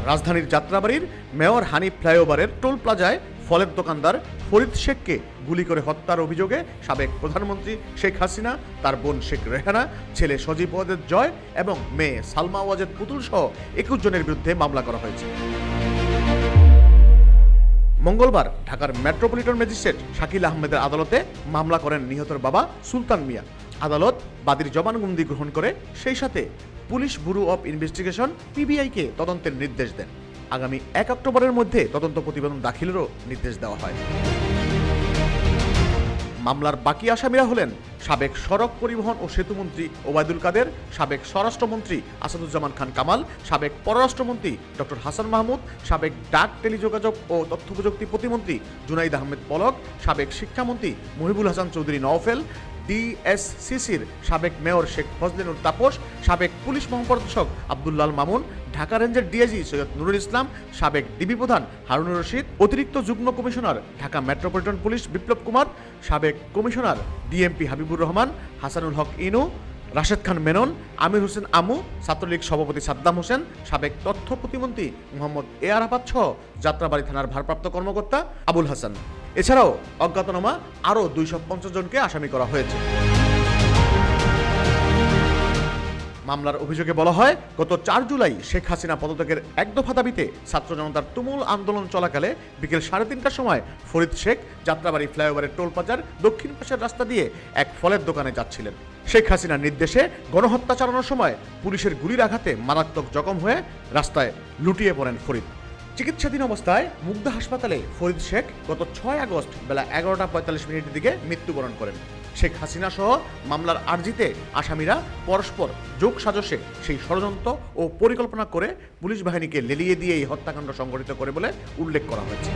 রাজধানীর যাত্রাবাড়ির মেয়র হানিফ ফ্লাইওভারের টোল প্লাজায় ফলের দোকানদার ফরিদ শেখকে গুলি করে হত্যার অভিযোগে সাবেক প্রধানমন্ত্রী শেখ হাসিনা, তার বোন শেখ রেহানা, ছেলে সজীব ওয়াজেদ জয় এবং মেয়ে সালমা ওয়াজেদ পুতুল সহ 21 জনের বিরুদ্ধে মামলা করা হয়েছে। মঙ্গলবার ঢাকার মেট্রোপলিটন ম্যাজিস্ট্রেট শাকিল আহমেদের আদালতে মামলা করেন নিহতের বাবা সুলতান মিয়া। আদালত বাদীর জবানবন্দি গ্রহণ করে সেই সাথে পুলিশ ব্যুরো অব ইনভেস্টিগেশন পিবিআইকে তদন্তের নির্দেশ দেন। আগামী 1 অক্টোবরের মধ্যে তদন্ত প্রতিবেদন দাখিলেরও নির্দেশ দেওয়া হয়। মামলার বাকি আসামিরা হলেন সাবেক সড়ক পরিবহন ও সেতুমন্ত্রী ওবায়দুল কাদের, সাবেক স্বরাষ্ট্রমন্ত্রী আসাদুজ্জামান খান কামাল, সাবেক পররাষ্ট্রমন্ত্রী ডক্টর হাসান মাহমুদ, সাবেক ডাক টেলিযোগাযোগ ও তথ্য প্রযুক্তি প্রতিমন্ত্রী জুনাইদ আহমেদ পলক, সাবেক শিক্ষামন্ত্রী মহিবুল হাসান চৌধুরী নওফেল, ডিএসসিসির সাবেক মেয়র শেখ ফজলিনুর তাপস, সাবেক পুলিশ মহাপরিদর্শক আব্দুল্লাল মামুন, ঢাকা রেঞ্জের ডিআইজি সৈয়দ নুরুল ইসলাম, সাবেক ডিবি প্রধান হারুনুর রশিদ, অতিরিক্ত যুগ্ম commissioner Dhaka metropolitan police Biplab Kumar, সাবেক কমিশনার ডিএমপি হাবিবুর রহমান, হাসানুল হক ইনু, রাশেদ খান মেনন, আমির হোসেন আমু, ছাত্রলীগ সভাপতি সাদ্দাম হোসেন, সাবেক তথ্য প্রতিমন্ত্রী মোহাম্মদ এ আরাফাত সহ যাত্রাবাড়ি থানার ভারপ্রাপ্ত কর্মকর্তা আবুল হাসান। এছাড়াও অজ্ঞাতনামা আরও 250 জনকে আসামি করা হয়েছে। মামলার অভিযোগে বলা হয়, গত 4 জুলাই শেখ হাসিনা পদত্যাগের এক দফা দাবিতে ছাত্র জনতার তুমুল আন্দোলন চলাকালে বিকেল 3:30টার সময় ফরিদ শেখ যাত্রাবাড়ি ফ্লাইওভারের টোল প্লাজার দক্ষিণ পাশের রাস্তা দিয়ে এক ফলের দোকানে যাচ্ছিলেন। শেখ হাসিনার নির্দেশে গণহত্যা চালানোর সময় পুলিশের গুলির আঘাতে মারাত্মক জখম হয়ে রাস্তায় লুটিয়ে পড়েন ফরিদ। চিকিৎসাধীন অবস্থায় মুগদা হাসপাতালে ফরিদ শেখ গত 6 আগস্ট বেলা 11টা 45 দিকে মৃত্যুবরণ করেন। শেখ হাসিনা সহ মামলার আর্জিতে আসামিরা পরস্পর যোগ সাজসে সেই ষড়যন্ত্র ও পরিকল্পনা করে পুলিশ বাহিনীকে লেলিয়ে দিয়ে এই হত্যাকাণ্ড সংঘটিত করে বলে উল্লেখ করা হয়েছে।